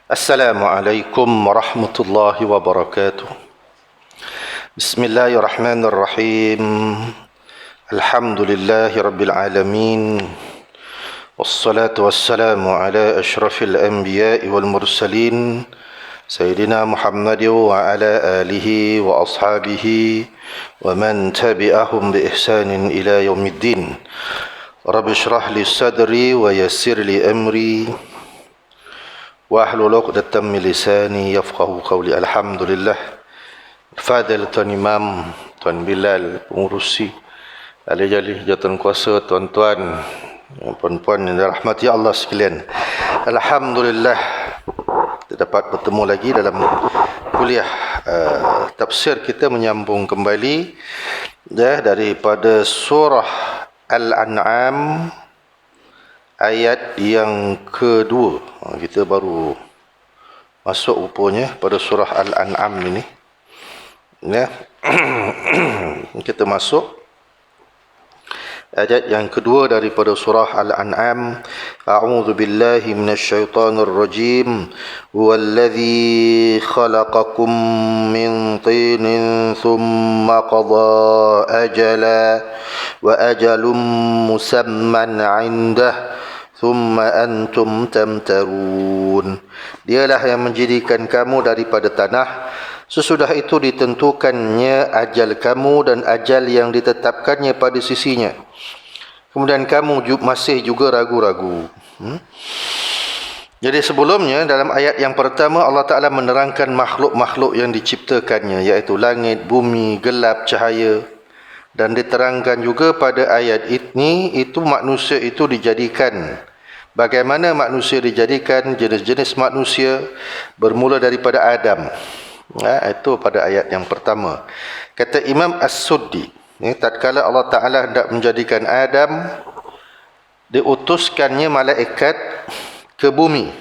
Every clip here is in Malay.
Assalamualaikum warahmatullahi wabarakatuh. Bismillahirrahmanirrahim. Alhamdulillahi rabbil alamin. Wassalatu wassalamu ala ashrafil anbiya'i wal mursalin Sayyidina Muhammad wa ala alihi wa ashabihi wa man tabi'ahum bi ihsanin ila yaumiddin. Rabbi shrah li sadri wa yassir li amri wahlul 'uqdatam min lisani yafqahu qawli. Alhamdulillah. Fadil Tuan Imam, Tuan Bilal, pengurusi ahli-ahli jawatan kuasa, tuan-tuan, puan-puan yang dirahmati Allah sekalian. Alhamdulillah kita dapat bertemu lagi dalam kuliah tafsir kita, menyambung kembali daripada surah Al-An'am ayat yang kedua. Kita baru masuk rupanya pada surah Al-An'am ini. Ya. Kita masuk ayat yang kedua daripada surah Al-An'am. A'udzu billahi minasyaitonir rajim. Huwallazi khalaqakum min tinin thumma qada ajala wa ajalum musamman 'indah thumma antum tamtarun. Dialah yang menjadikan kamu daripada tanah, sesudah itu ditentukannya ajal kamu dan ajal yang ditetapkannya pada sisinya. Kemudian kamu masih juga ragu-ragu. Jadi sebelumnya dalam ayat yang pertama Allah Ta'ala menerangkan makhluk-makhluk yang diciptakannya, iaitu langit, bumi, gelap, cahaya. Dan diterangkan juga pada ayat ini, itu manusia itu dijadikan. Bagaimana manusia dijadikan, jenis-jenis manusia bermula daripada Adam. Itu pada ayat yang pertama. Kata Imam As-Suddi, tatkala Allah Ta'ala hendak menjadikan Adam, diutuskannya malaikat ke bumi.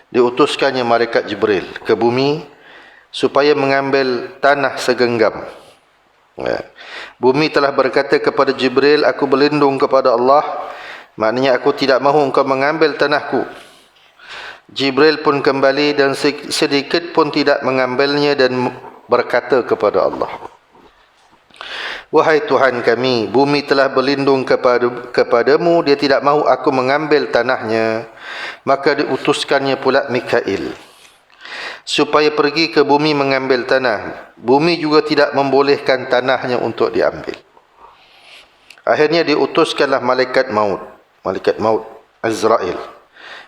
Diutuskannya malaikat Jibril ke bumi supaya mengambil tanah segenggam. Bumi telah berkata kepada Jibril, aku berlindung kepada Allah, maknanya aku tidak mahu engkau mengambil tanahku. Jibril pun kembali dan sedikit pun tidak mengambilnya dan berkata kepada Allah, wahai Tuhan kami, bumi telah berlindung kepadamu, dia tidak mahu aku mengambil tanahnya. Maka diutuskannya pula Mikail supaya pergi ke bumi mengambil tanah. Bumi juga tidak membolehkan tanahnya untuk diambil. Akhirnya diutuskanlah malaikat maut Azrail.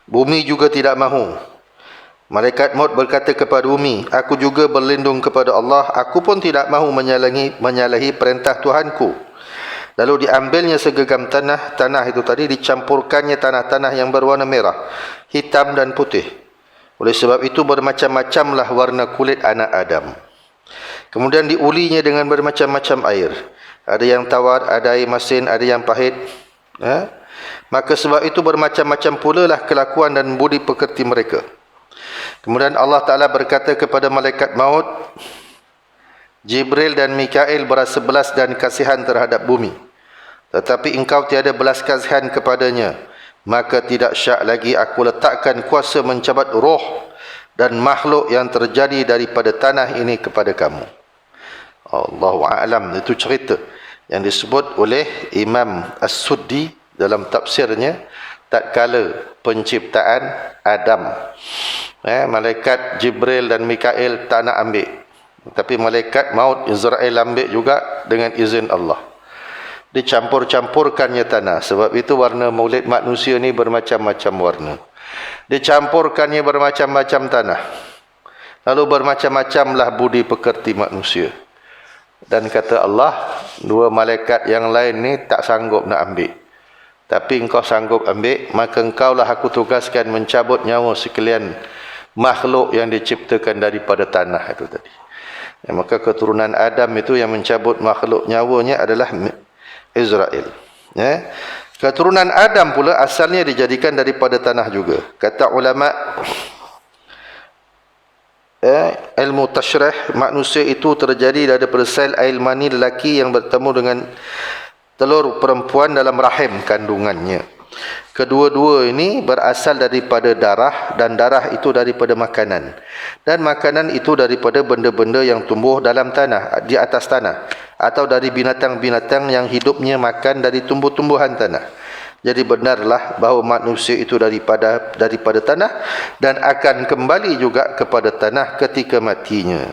Bumi juga tidak mahu. Malaikat maut berkata kepada bumi, aku juga berlindung kepada Allah, aku pun tidak mahu menyalahi perintah Tuhanku. Lalu diambilnya segenggam tanah. Tanah itu tadi dicampurkannya tanah-tanah yang berwarna merah, hitam dan putih. Oleh sebab itu bermacam-macamlah warna kulit anak Adam. Kemudian diulinya dengan bermacam-macam air. Ada yang tawar, ada air masin, ada yang pahit. Maka sebab itu bermacam-macam pula lah kelakuan dan budi pekerti mereka. Kemudian Allah Ta'ala berkata kepada malaikat maut, Jibril dan Mikail berasa belas dan kasihan terhadap bumi, tetapi engkau tiada belas kasihan kepadanya. Maka tidak syak lagi aku letakkan kuasa mencabat roh dan makhluk yang terjadi daripada tanah ini kepada kamu. Allahu a'lam. Itu cerita yang disebut oleh Imam As-Suddi dalam tafsirnya tatkala penciptaan Adam. Malaikat Jibril dan Mikail tak nak ambil, tapi malaikat maut Israel ambil juga dengan izin Allah. Dicampur-campurkannya tanah. Sebab itu warna maulid manusia ni bermacam-macam warna. Dicampurkannya bermacam-macam tanah. Lalu bermacam-macamlah budi pekerti manusia. Dan kata Allah, dua malaikat yang lain ni tak sanggup nak ambil. Tapi engkau sanggup ambil, maka engkaulah aku tugaskan mencabut nyawa sekalian makhluk yang diciptakan daripada tanah itu tadi. Maka keturunan Adam itu yang mencabut makhluk nyawanya adalah Israel. Keturunan Adam pula asalnya dijadikan daripada tanah juga. Kata ulama ilmu tasyrih, manusia itu terjadi daripada sel air mani lelaki yang bertemu dengan telur perempuan dalam rahim kandungannya. Kedua-dua ini berasal daripada darah, dan darah itu daripada makanan. Dan makanan itu daripada benda-benda yang tumbuh dalam tanah, di atas tanah, atau dari binatang-binatang yang hidupnya makan dari tumbuh-tumbuhan tanah. Jadi benarlah bahawa manusia itu daripada tanah dan akan kembali juga kepada tanah ketika matinya.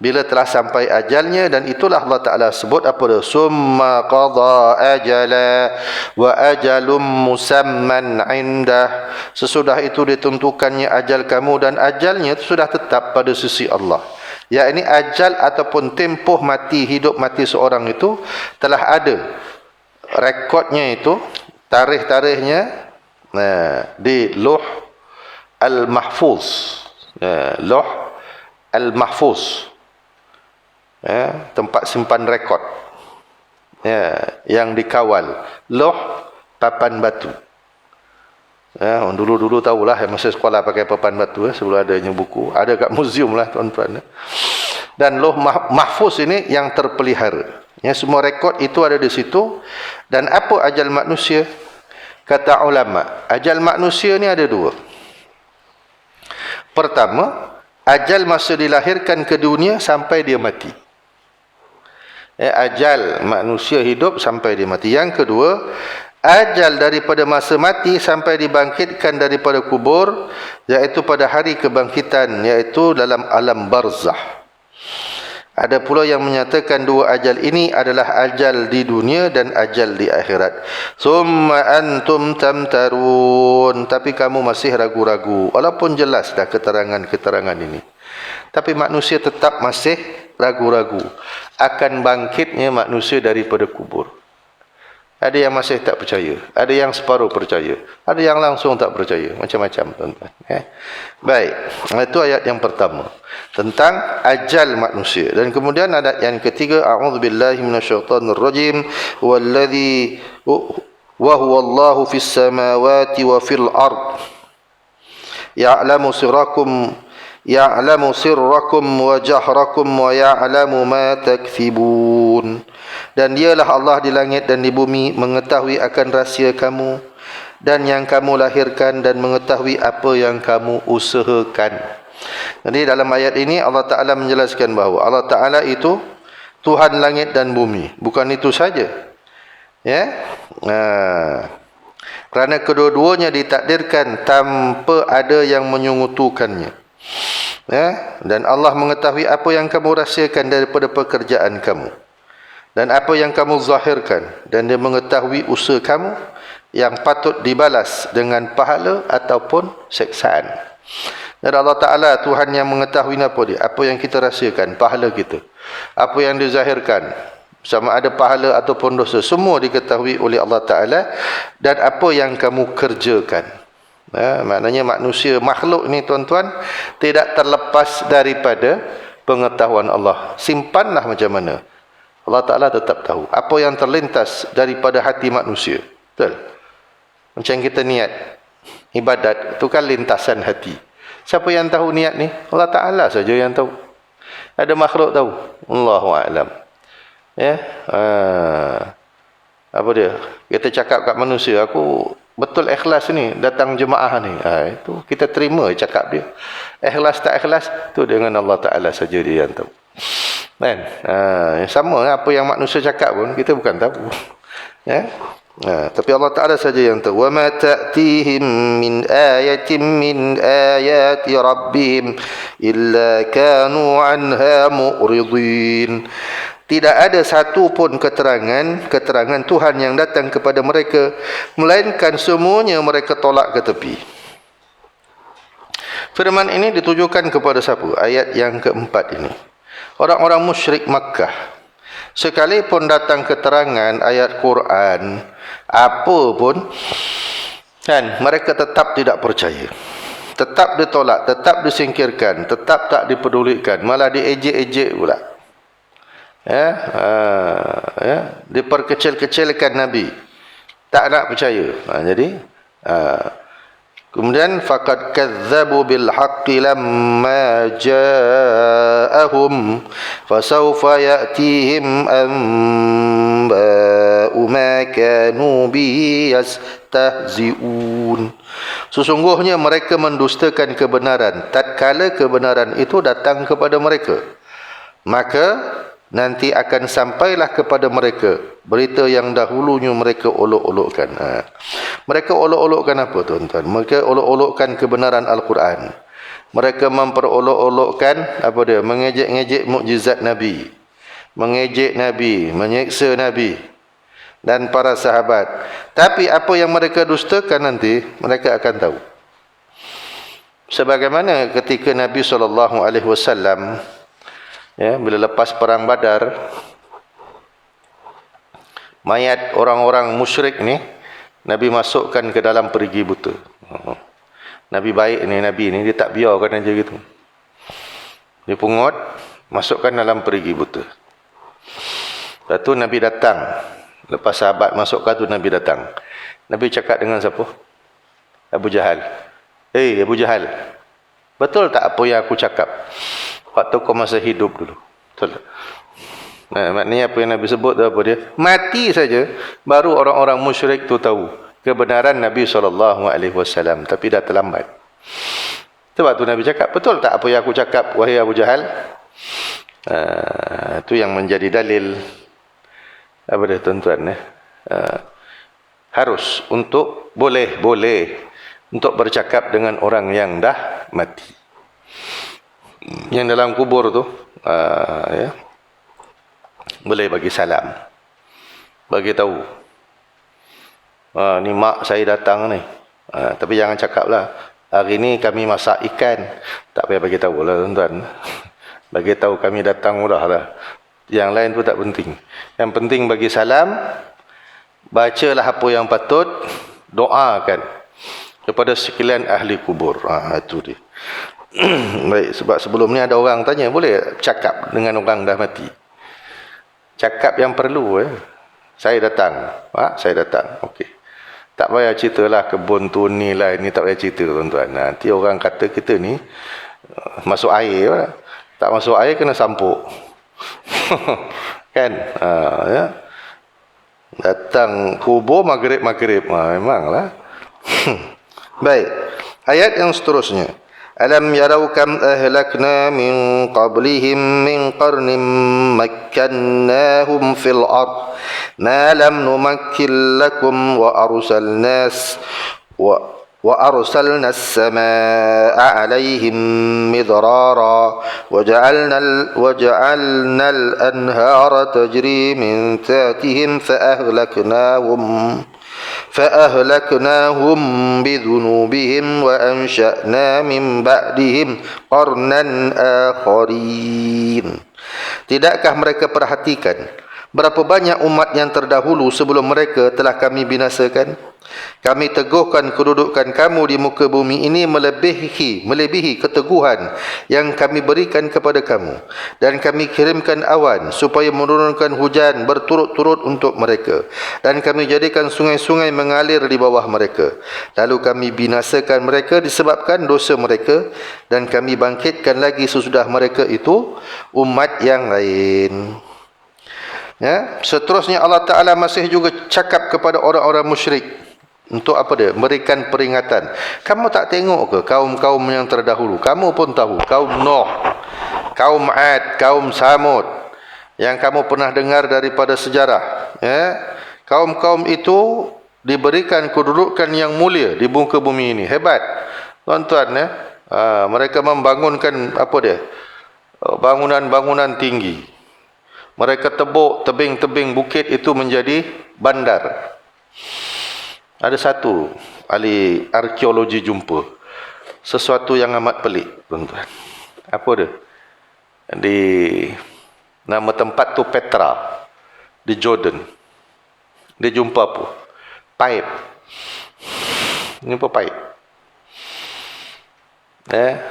Bila telah sampai ajalnya, dan itulah Allah Ta'ala sebut apa dia? Summa qadha ajala wa ajalum musamman indah. Sesudah itu ditentukannya ajal kamu, dan ajalnya itu sudah tetap pada sisi Allah. Ya, ini ajal ataupun tempoh mati, hidup mati seorang itu telah ada rekodnya, itu tarikh-tarikhnya di Lauh Al-Mahfuz. Lauh Al-Mahfuz, tempat simpan rekod, yang dikawal. Lauh papan batu. Dulu-dulu tahulah, masa sekolah pakai papan batu, sebelum adanya buku. Ada kat muzium lah tuan-tuan. Dan Lauh Mahfuz ini yang terpelihara. Semua rekod itu ada di situ. Dan apa ajal manusia? Kata ulama, ajal manusia ni ada dua. Pertama, ajal masa dilahirkan ke dunia sampai dia mati. Ajal manusia hidup sampai dia mati. Yang kedua, ajal daripada masa mati sampai dibangkitkan daripada kubur, iaitu pada hari kebangkitan, iaitu dalam alam barzah. Ada pula yang menyatakan dua ajal ini adalah ajal di dunia dan ajal di akhirat. Summa antum tamtarun. Tapi kamu masih ragu-ragu. Walaupun jelas dah keterangan-keterangan ini, tapi manusia tetap masih ragu-ragu akan bangkitnya manusia daripada kubur. Ada yang masih tak percaya, ada yang separuh percaya, ada yang langsung tak percaya, macam-macam tuan-tuan. Baik, itu ayat yang pertama tentang ajal manusia. Dan kemudian ayat yang ketiga, a'udzubillahi minasyaitonirrajim, wallazi wa huwallahu fis samawati wa fil ard ya'lamu sirrakum wa jahrakum wa ya'lamu ma takthibun. Dan dialah Allah di langit dan di bumi, mengetahui akan rahsia kamu dan yang kamu lahirkan, dan mengetahui apa yang kamu usahakan. Jadi dalam ayat ini Allah Ta'ala menjelaskan bahawa Allah Ta'ala itu Tuhan langit dan bumi. Bukan itu saja, kerana kedua-duanya ditakdirkan tanpa ada yang menyungutukannya. Dan Allah mengetahui apa yang kamu rahsiakan daripada pekerjaan kamu dan apa yang kamu zahirkan, dan dia mengetahui usaha kamu yang patut dibalas dengan pahala ataupun seksaan. Dan Allah Ta'ala Tuhan yang mengetahui apa dia, apa yang kita rahsiakan, pahala kita, apa yang dizahirkan, sama ada pahala ataupun dosa, semua diketahui oleh Allah Ta'ala. Dan apa yang kamu kerjakan, maknanya manusia, makhluk ni tuan-tuan, tidak terlepas daripada pengetahuan Allah. Simpanlah macam mana, Allah Ta'ala tetap tahu apa yang terlintas daripada hati manusia. Betul? Macam kita niat ibadat, itu kan lintasan hati. Siapa yang tahu niat ni? Allah Ta'ala saja yang tahu. Ada makhluk tahu? Allahu a'lam. Apa dia? Kita cakap kat manusia, aku betul ikhlas ni datang jemaah ni. Itu kita terima cakap dia. Ikhlas tak ikhlas, tu dengan Allah Ta'ala saja dia yang tahu. Kan? Sama apa yang manusia cakap pun kita bukan tahu. Tapi Allah Ta'ala saja yang tahu. Wa ma ta'tihim min ayatin min ayati rabbihim illa kanu anha mu'ridin. Tidak ada satu pun keterangan Tuhan yang datang kepada mereka, melainkan semuanya mereka tolak ke tepi. Firman ini ditujukan kepada siapa? Ayat yang keempat ini. Orang-orang musyrik Makkah. Sekalipun datang keterangan ayat Quran, apa pun, kan, mereka tetap tidak percaya. Tetap ditolak, tetap disingkirkan, tetap tak dipedulikan, malah diejek-ejek pula. Diperkecil-kecilkan Nabi, tak nak percaya. Jadi kemudian faqad kadzabu bil haqqi lamma ja'ahum fasawfa ya'tihim anba'u ja'u ma kanu bihi yastahzi'un. Sesungguhnya mereka mendustakan kebenaran tatkala kebenaran itu datang kepada mereka. Maka nanti akan sampailah kepada mereka berita yang dahulunya mereka olok-olokkan. Mereka olok-olokkan apa, tuan-tuan? Mereka olok-olokkan kebenaran Al-Quran. Mereka memperolok-olokkan apa dia? Mengejek-ngejek mukjizat Nabi, mengejek Nabi, menyeksa Nabi dan para sahabat. Tapi apa yang mereka dustakan nanti mereka akan tahu. Sebagaimana ketika Nabi SAW, ya, bila lepas perang Badar, mayat orang-orang musyrik ni Nabi masukkan ke dalam perigi buta. Nabi baik ni, Nabi ni dia tak biarkan aja gitu. Dia pungut, masukkan dalam perigi buta. Lepas tu Nabi datang. Lepas sahabat masukkan tu Nabi datang. Nabi cakap dengan siapa? Abu Jahal. Hei Abu Jahal, betul tak apa yang aku cakap waktu kau masih hidup dulu? Betul tak? Nah, maknanya apa yang Nabi sebut tu apa dia? Mati saja baru orang-orang musyrik tu tahu kebenaran Nabi SAW, tapi dah terlambat. Itu waktu Nabi cakap, betul tak apa yang aku cakap wahai Abu Jahal? Itu yang menjadi dalil apa dia, tuan-tuan, harus untuk boleh untuk bercakap dengan orang yang dah mati, yang dalam kubur tu, ya, boleh bagi salam, bagi tahu, ni mak saya datang ni, tapi jangan cakaplah hari ni kami masak ikan, tak payah bagi tahu lah, tuan-tuan. Bagi tahu kami datang mudahlah. Yang lain tu tak penting. Yang penting bagi salam, bacalah apa yang patut, doakan kepada sekalian ahli kubur. Itu dia. Baik, sebab sebelum ni ada orang tanya, boleh cakap dengan orang dah mati? Cakap yang perlu, saya datang. Saya datang. Okey. Tak payah ceritalah kebun tu ni lah, ini tak payah cerita, tuan-tuan. Nanti orang kata kita ni masuk air. Tak masuk air kena sampuk. Kan? Ya. Datang kubur maghrib-maghrib. Memanglah. Baik. Ayat yang seterusnya. Alam yarau kam ahlakna min qablihim min qarnin makkannahum fil ard ma lam numakkin lakum wa arsalna as-samaa'a 'alayhim midrara wa ja'alna al-anhara tajri min tahtihim فأهلكناهم بذنوبهم وأنشأنا من بعدهم قرنا آخرين. Tidakkah mereka perhatikan berapa banyak umat yang terdahulu sebelum mereka telah kami binasakan? Kami teguhkan kedudukan kamu di muka bumi ini melebihi keteguhan yang kami berikan kepada kamu. Dan kami kirimkan awan supaya menurunkan hujan berturut-turut untuk mereka. Dan kami jadikan sungai-sungai mengalir di bawah mereka. Lalu kami binasakan mereka disebabkan dosa mereka. Dan kami bangkitkan lagi sesudah mereka itu umat yang lain. Ya, seterusnya Allah Ta'ala masih juga cakap kepada orang-orang musyrik. Untuk apa dia? Berikan peringatan. Kamu tak tengok ke kaum-kaum yang terdahulu? Kamu pun tahu. Kaum Nuh, kaum Ad, kaum Samud, yang kamu pernah dengar daripada sejarah. Ya? Kaum-kaum itu diberikan kedudukan yang mulia di muka bumi ini. Hebat. Tuan-tuan, ya? Mereka membangunkan apa dia? Bangunan-bangunan tinggi. Mereka tebuk tebing-tebing bukit itu menjadi bandar. Ada satu ahli arkeologi jumpa sesuatu yang amat pelik, tuan-tuan. Apa dia? Nama tempat tu Petra, di Jordan. Dia jumpa apa? Paip. Jumpa paip.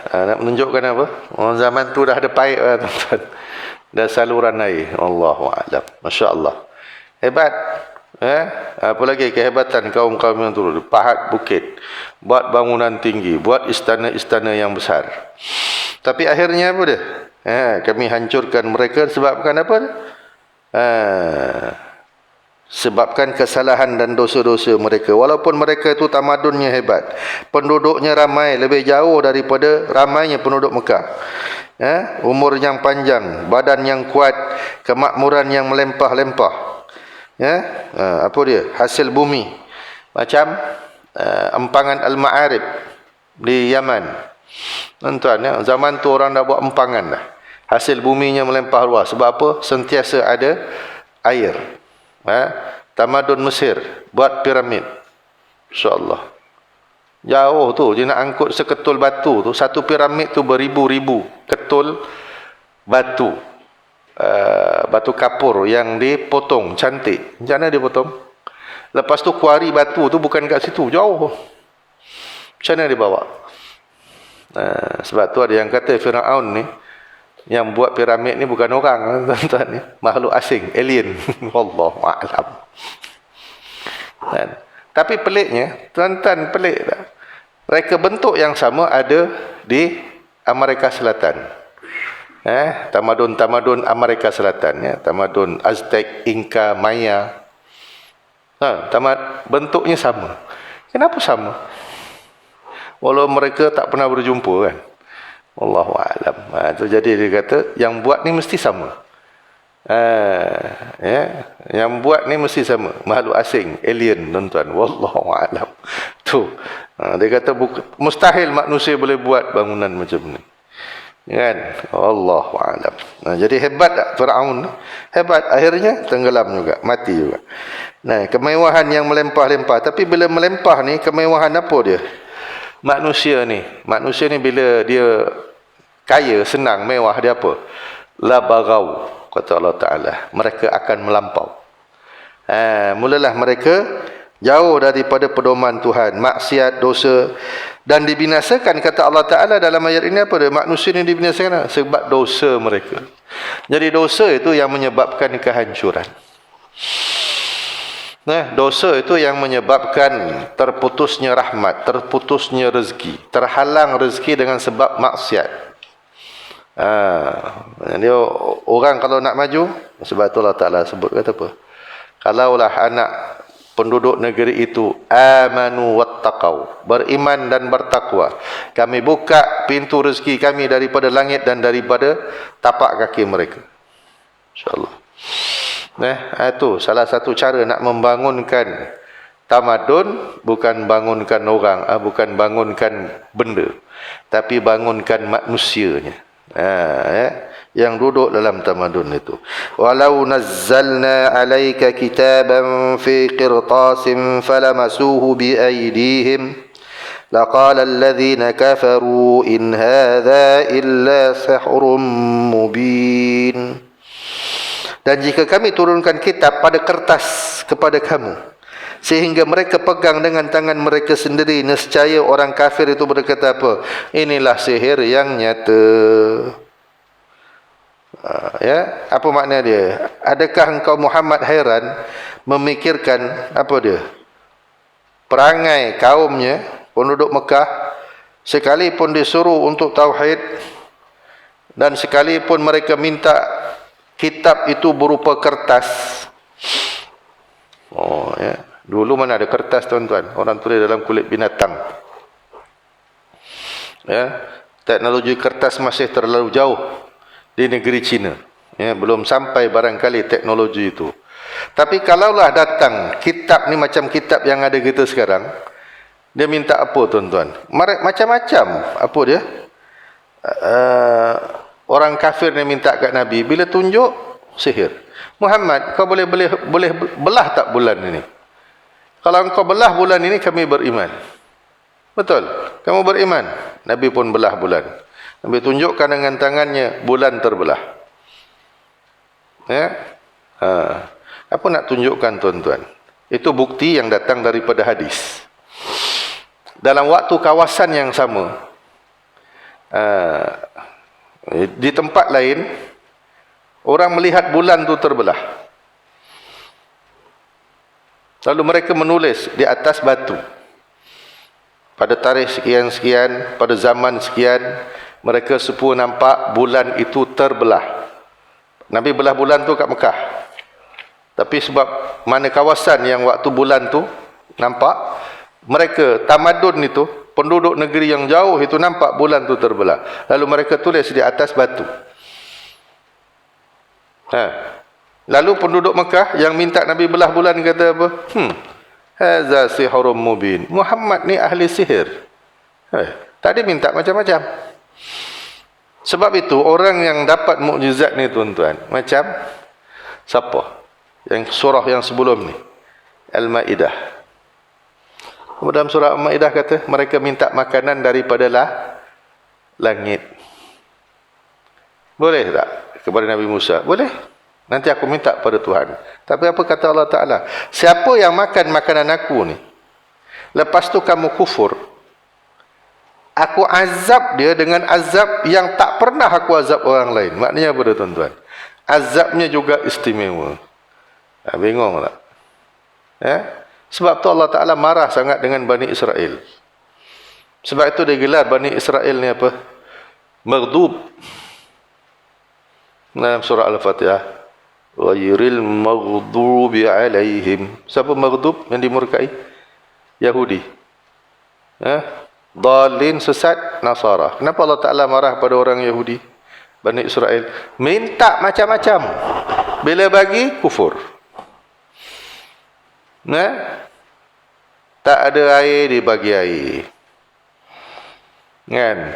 Nak menunjukkan apa? Orang zaman tu dah ada paip lah, tuan-tuan. Dah saluran air. Allahu a'lam. Masya-Allah. Hebat. Apa lagi kehebatan kaum-kaum yang turun? Pahat bukit, buat bangunan tinggi, buat istana-istana yang besar. Tapi akhirnya apa dia? Kami hancurkan mereka sebabkan apa? sebabkan kesalahan dan dosa-dosa mereka. Walaupun mereka itu tamadunnya hebat, penduduknya ramai, lebih jauh daripada ramainya penduduk Mekah, umur yang panjang, badan yang kuat, kemakmuran yang melimpah-limpah, apa dia, hasil bumi macam empangan Al-Ma'arib di Yaman. Tuan-tuan, zaman tu orang dah buat empangan dah, hasil buminya melimpah ruah. Sebab apa? Sentiasa ada air. Tamadun Mesir buat piramid, insya-Allah. Jauh tu, dia nak angkut seketul batu tu, satu piramid tu beribu-ribu ketul batu, batu kapur yang dipotong cantik. Macam mana dia potong? Lepas tu kuari batu tu bukan kat situ, jauh. Macam mana dia bawa? Sebab tu ada yang kata Firaun ni, yang buat piramid ni bukan orang, tuan-tuan, ni makhluk asing, alien. Wallahu a'lam. Tapi peliknya, tuan-tuan, pelik tak? Mereka bentuk yang sama ada di Amerika Selatan. Tamadun Amerika Selatan, tamadun Aztec, Inca, Maya. Bentuknya sama. Kenapa sama? Walau mereka tak pernah berjumpa, kan? Wallahu a'lam. Tu jadi dia kata yang buat ni mesti sama. Yang buat ni mesti sama, makhluk asing, alien, tuan-tuan. Wallahu a'lam. Tu. Dia kata mustahil manusia boleh buat bangunan macam ni. Kan? Wallahu a'lam. Jadi hebat tak Firaun? Hebat, akhirnya tenggelam juga, mati juga. Kemewahan yang melimpah-limpah. Tapi bila melimpah ni, kemewahan apa dia? Manusia ni bila dia kaya, senang, mewah, dia apa? La bagau, kata Allah Ta'ala, mereka akan melampau. Mulalah mereka jauh daripada pedoman Tuhan, maksiat, dosa, dan dibinasakan, kata Allah Ta'ala dalam ayat ini. Apa dia? Manusia ni dibinasakan sebab dosa mereka. Jadi dosa itu yang menyebabkan kehancuran. Dosa itu yang menyebabkan terputusnya rahmat, terputusnya rezeki, terhalang rezeki dengan sebab maksiat. Dia orang kalau nak maju, sebab tu Allah Ta'ala sebut, kata apa? Kalaulah anak penduduk negeri itu amanu wattaqau, beriman dan bertakwa, kami buka pintu rezeki kami daripada langit dan daripada tapak kaki mereka, insya-Allah. Itu salah satu cara nak membangunkan tamadun, bukan bangunkan orang, bukan bangunkan benda, tapi bangunkan manusianya, yang duduk dalam tamadun itu. Walau nazzalna alayka kitaban fi qirtasin falamasuhu bi aydihim laqala alladhina kafaru in hadha illa sihrun mubin. Dan jika kami turunkan kitab pada kertas kepada kamu, sehingga mereka pegang dengan tangan mereka sendiri, nescaya orang kafir itu berkata apa? Inilah sihir yang nyata. Apa makna dia? Adakah engkau Muhammad heran memikirkan apa dia? Perangai kaumnya, penduduk Mekah, sekalipun disuruh untuk tauhid, dan sekalipun mereka minta kitab itu berupa kertas. Dulu mana ada kertas, tuan-tuan? Orang tulis dalam kulit binatang. Teknologi kertas masih terlalu jauh di negeri China. Belum sampai barangkali teknologi itu. Tapi kalaulah datang kitab ni macam kitab yang ada kita sekarang, dia minta apa, tuan-tuan? Macam-macam. Apa dia? Orang kafir ni minta kat Nabi, bila tunjuk sihir. Muhammad, kau boleh belah tak bulan ini? Kalau engkau belah bulan ini, kami beriman. Betul? Kamu beriman? Nabi pun belah bulan. Nabi tunjukkan dengan tangannya, bulan terbelah. Apa nak tunjukkan, tuan-tuan? Itu bukti yang datang daripada hadis. Dalam waktu kawasan yang sama, di tempat lain, orang melihat bulan tu terbelah. Lalu mereka menulis di atas batu, pada tarikh sekian-sekian, pada zaman sekian, mereka semua nampak bulan itu terbelah. Nabi belah bulan tu kat Mekah. Tapi sebab mana kawasan yang waktu bulan tu nampak, mereka tamadun itu, penduduk negeri yang jauh itu nampak bulan tu terbelah. Lalu mereka tulis di atas batu. Lalu penduduk Mekah yang minta Nabi belah bulan kata apa? Hadza sihrun mubin. Muhammad ni ahli sihir. Tadi minta macam-macam. Sebab itu orang yang dapat mukjizat ni tuan-tuan, macam siapa? Yang surah yang sebelum ni, Al-Maidah. Dalam surah Al-Maidah kata mereka minta makanan daripada langit. Boleh tak kepada Nabi Musa? Boleh. Nanti aku minta pada Tuhan. Tapi apa kata Allah Ta'ala? Siapa yang makan makanan aku ni, lepas tu kamu kufur, aku azab dia dengan azab yang tak pernah aku azab orang lain. Maknanya apa tuan-tuan? Azabnya juga istimewa. Bingung tak? Sebab tu Allah Ta'ala marah sangat dengan Bani Israel. Sebab itu dia gelar Bani Israel ni apa? Maghdub. Dalam surah Al-Fatihah, ghairil maghdubi alaihim. Siapa maghdub? Yang dimurkai? Yahudi. Dhalin, sesat, Nasara. Kenapa Allah Ta'ala marah pada orang Yahudi? Bani Israel minta macam-macam, bila bagi kufur. Tak ada air, dibagi air.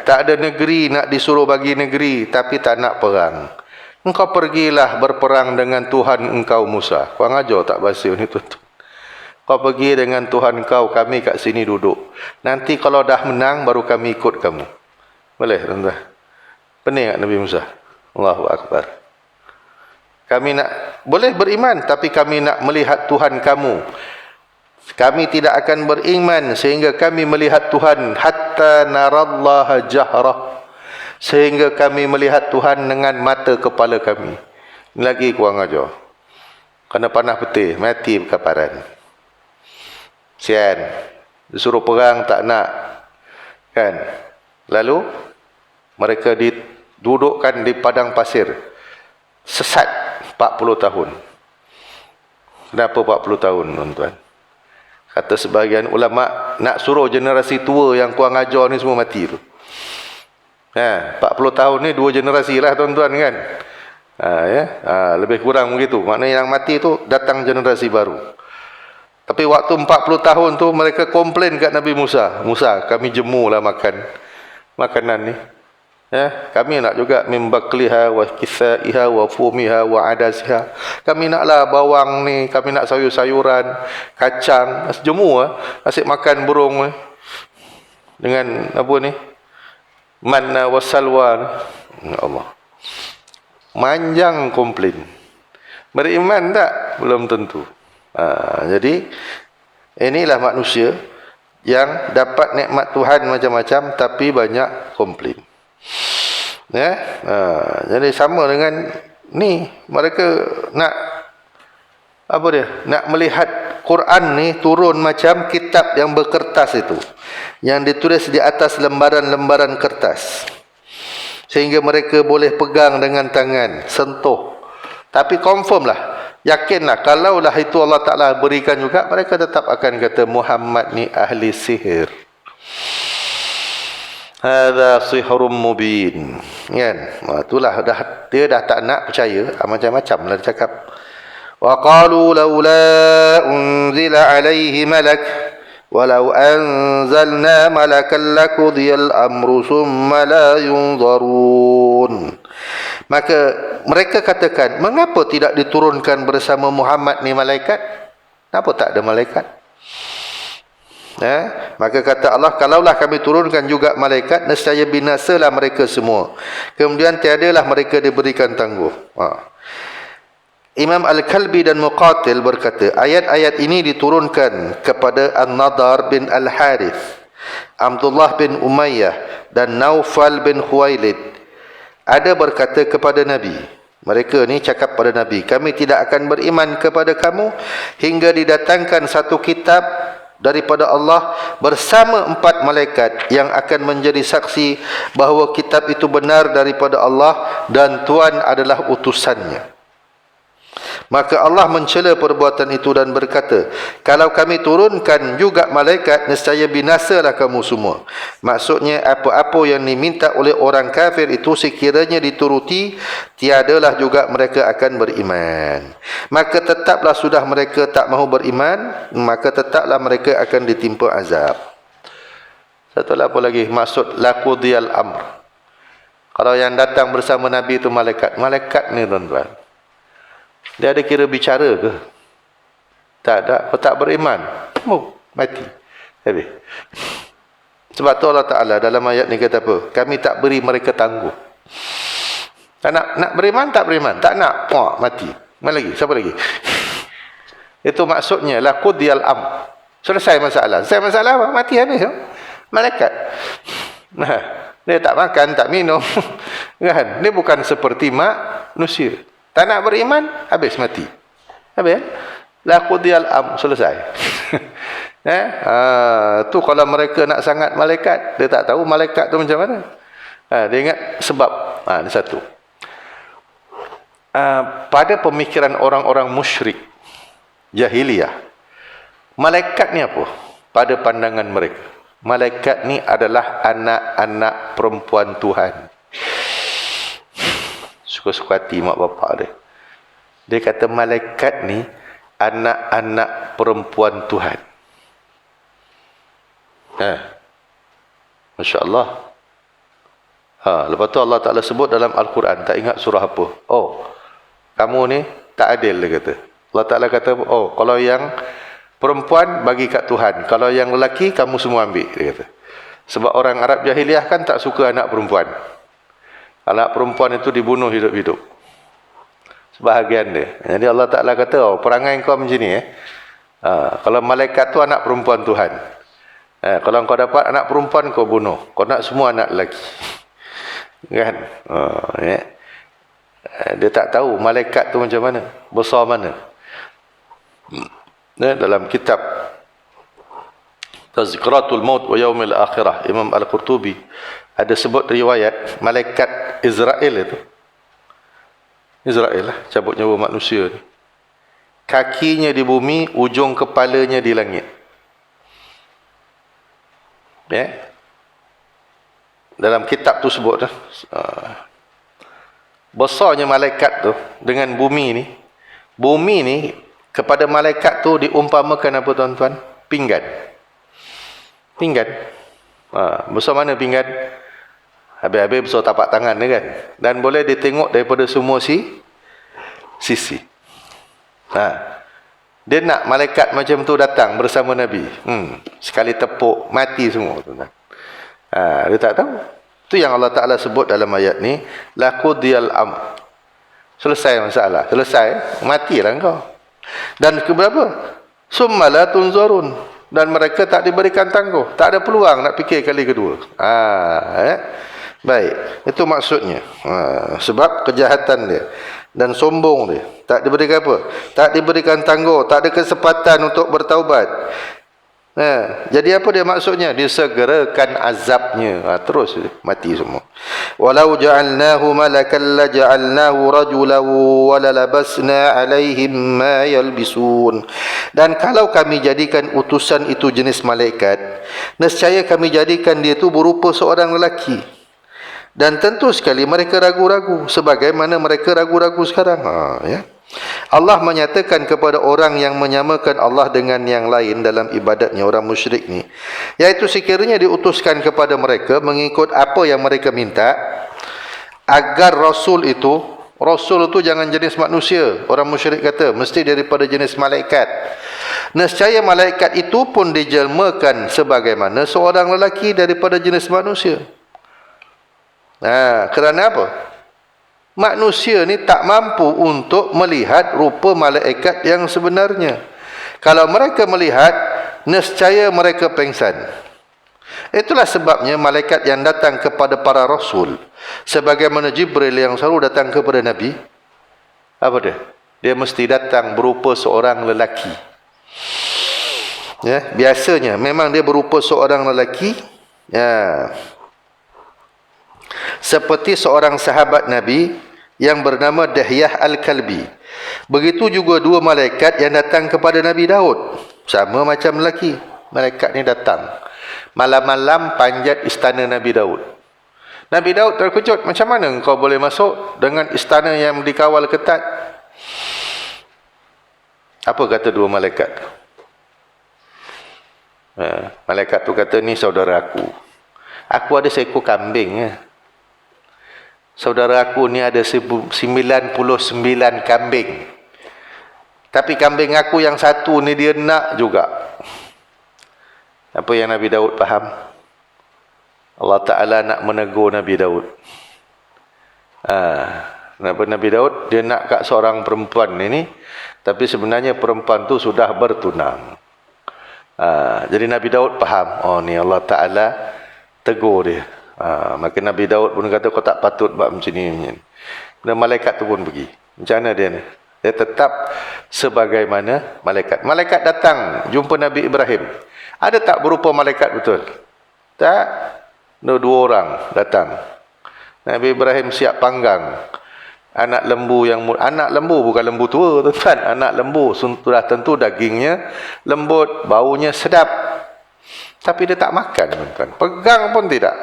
Tak ada negeri, nak disuruh bagi negeri, tapi tak nak perang. Engkau pergilah berperang dengan Tuhan engkau Musa. Kau ngajar tak bahasa ni tuan-tuan? Kau pergi dengan Tuhan engkau, kami kat sini duduk. Nanti kalau dah menang, baru kami ikut kamu. Boleh tuan-tuan? Pening tak Nabi Musa? Allahu Akbar. Kami nak, boleh beriman, tapi kami nak melihat Tuhan kamu. Kami tidak akan beriman sehingga kami melihat Tuhan, hatta narallaha jahrah, sehingga kami melihat Tuhan dengan mata kepala kami. Ini lagi kurang ajar. Kena panah putih, mati berkaparan. Sian. Disuruh perang tak nak. Kan? Lalu mereka didudukkan di padang pasir. Sesat 40 tahun. Kenapa 40 tahun tuan-tuan? Kata sebahagian ulama, nak suruh generasi tua yang kurang ajar ni semua mati tu. 40 tahun ni 2 generasi lah tuan-tuan kan. Lebih kurang begitu. Maknanya yang mati tu datang generasi baru. Tapi waktu 40 tahun tu mereka komplain kat Nabi Musa. Musa, kami jemulah makanan ni. Kami nak juga mimbakliha wa kisaiha wa fumiha wa adasiha. Kami naklah bawang ni, kami nak sayur-sayuran, kacang, jemu asyik makan burung dengan apa ni? Manna wa salwa. Allah. Manjang komplain. Beriman tak? Belum tentu. Jadi inilah manusia yang dapat nikmat Tuhan macam-macam tapi banyak komplain. Jadi sama dengan ni, mereka nak apa dia? Nak melihat Quran ni turun macam kitab yang berkertas itu, yang ditulis di atas lembaran-lembaran kertas, sehingga mereka boleh pegang dengan tangan, sentuh. Tapi confirm lah, yakinlah, kalaulah itu Allah Ta'ala berikan juga, mereka tetap akan kata Muhammad ni ahli sihir. Hadza sihrun mubin. Kan? Itulah dia dah tak nak percaya, macam-macam lah dia cakap. Wa qalu laula unzila alaihi malak walau anzalna malakan lakudiyal amru summa la yunzarun. Maka mereka katakan, mengapa tidak diturunkan bersama Muhammad ni malaikat? Kenapa tak ada malaikat? Maka kata Allah, kalaulah kami turunkan juga malaikat, nescaya binasalah mereka semua. Kemudian tiadalah mereka diberikan tangguh. Imam Al-Kalbi dan Muqatil berkata, ayat-ayat ini diturunkan kepada An-Nadar bin Al-Harith, Abdullah bin Umayyah dan Naufal bin Khuwailid. Ada berkata kepada Nabi, mereka ni cakap pada Nabi, kami tidak akan beriman kepada kamu hingga didatangkan satu kitab daripada Allah bersama 4 malaikat yang akan menjadi saksi bahawa kitab itu benar daripada Allah dan Tuhan adalah utusannya. Maka Allah mencela perbuatan itu dan berkata, kalau kami turunkan juga malaikat, nescaya binasalah kamu semua. Maksudnya, apa-apa yang diminta oleh orang kafir itu sekiranya dituruti, tiadalah juga mereka akan beriman. Maka tetaplah sudah mereka tak mahu beriman, maka tetaplah mereka akan ditimpa azab. Satu apa lagi? Maksud laqudiyal amr. Kalau yang datang bersama Nabi itu malaikat. Malaikat ni tuan-tuan, dia ada kira bicara ke? Tak ada. Kalau tak beriman, mati. Habis. Sebab tu Allah Ta'ala dalam ayat ni kata apa? Kami tak beri mereka tangguh. Tak nak beriman, tak beriman. Tak nak, mati. Mana lagi? Siapa lagi? Itu maksudnya laqudiyal amr. Selesai masalah. Selesai masalah apa? Mati habis. Malaikat. Dia tak makan, tak minum. Kan? Dia bukan seperti manusia. Tak nak beriman, habis mati. Habis. Laqudiyal amr, selesai. Tu kalau mereka nak sangat malaikat, dia tak tahu malaikat tu macam mana. Dia ingat sebab. Ini satu. Pada pemikiran orang-orang musyrik jahiliyah, malaikat ni apa? Pada pandangan mereka, malaikat ni adalah anak-anak perempuan Tuhan. Suka-suka hati mak bapak dia. Dia kata malaikat ni anak-anak perempuan Tuhan. Masya Allah. Lepas tu Allah Ta'ala sebut dalam Al-Quran, tak ingat surah apa. Kamu ni tak adil, dia kata. Allah Ta'ala kata, kalau yang perempuan bagi kat Tuhan, kalau yang lelaki kamu semua ambil, dia kata. Sebab orang Arab jahiliah kan tak suka anak perempuan. Anak perempuan itu dibunuh hidup-hidup. Sebahagian dia. Jadi Allah Ta'ala kata, perangai kau macam ni. Kalau malaikat tu anak perempuan Tuhan. Kalau kau dapat anak perempuan, kau bunuh. Kau nak semua anak lelaki. Kan? Dia tak tahu malaikat tu macam mana, besar mana. Dalam kitab Tazkiratul Maut wa Yaumil Akhirah, Imam Al-Qurtubi ada sebut riwayat malaikat Israel itu. Israel lah, cabut nyawa manusia ni. Kakinya di bumi, ujung kepalanya di langit. Dalam kitab tu sebut besarnya malaikat tu dengan bumi ni. Bumi ni kepada malaikat tu diumpamakan apa tuan-tuan? Pinggan. Pinggan. Besar mana pinggan? Habis-habis besar tapak tangan dia kan. Dan boleh ditengok daripada semua sisi. Dia nak malaikat macam tu datang bersama Nabi. Sekali tepuk, mati semua tuan-tuan. Dia tak tahu. Itu yang Allah Ta'ala sebut dalam ayat ni, laqudiyal amr. Selesai masalah. Selesai, matilah kau. Dan keberapa? Summa la tunzarun. Dan mereka tak diberikan tangguh. Tak ada peluang nak fikir kali kedua. Baik. Itu maksudnya. Sebab kejahatan dia. Dan sombong dia. Tak diberikan apa? Tak diberikan tangguh. Tak ada kesempatan untuk bertaubat. Jadi apa dia maksudnya? Disegerakan azabnya. Terus mati semua. Walau ja'alnahu malakan la ja'alnahu rajulan wa lalabasna 'alaihim ma yalbisun. Dan kalau kami jadikan utusan itu jenis malaikat, nescaya kami jadikan dia itu berupa seorang lelaki. Dan tentu sekali mereka ragu-ragu sebagaimana mereka ragu-ragu sekarang. Allah menyatakan kepada orang yang menyamakan Allah dengan yang lain dalam ibadatnya, orang musyrik ni, iaitu sekiranya diutuskan kepada mereka mengikut apa yang mereka minta, agar Rasul itu jangan jenis manusia. Orang musyrik kata mesti daripada jenis malaikat. Nescaya malaikat itu pun dijelmakan sebagaimana seorang lelaki daripada jenis manusia. Kerana apa? Manusia ni tak mampu untuk melihat rupa malaikat yang sebenarnya. Kalau mereka melihat, nescaya mereka pengsan. Itulah sebabnya malaikat yang datang kepada para rasul, sebagaimana Jibril yang selalu datang kepada Nabi, apa dia? Dia mesti datang berupa seorang lelaki. Biasanya memang dia berupa seorang lelaki. Seperti seorang sahabat Nabi yang bernama Dahyah Al-Kalbi. Begitu juga dua malaikat yang datang kepada Nabi Daud. Sama macam lelaki. Malaikat ni datang. Malam-malam panjat istana Nabi Daud. Nabi Daud terkejut. Macam mana kau boleh masuk dengan istana yang dikawal ketat? Apa kata dua malaikat? Malaikat tu kata, ni saudara aku. Aku ada seekor kambing. Saudara aku ni ada 99 kambing. Tapi kambing aku yang satu ni dia nak juga. Apa yang Nabi Daud faham? Allah Ta'ala nak menegur Nabi Daud. Nabi Daud, dia nak kat seorang perempuan ini, tapi sebenarnya perempuan tu sudah bertunang. Jadi Nabi Daud faham, oh ni Allah Ta'ala tegur dia. Maka Nabi Daud pun kata, kau tak patut buat macam ni. Dan malaikat tu pun pergi. Macam mana dia ni? Dia tetap sebagaimana malaikat. Malaikat datang jumpa Nabi Ibrahim. Ada tak berupa malaikat betul? Tak. Dua orang datang. Nabi Ibrahim siap panggang anak lembu anak lembu, bukan lembu tua tuan, anak lembu sudah tentu dagingnya lembut, baunya sedap. Tapi dia tak makan tuan. Pegang pun tidak.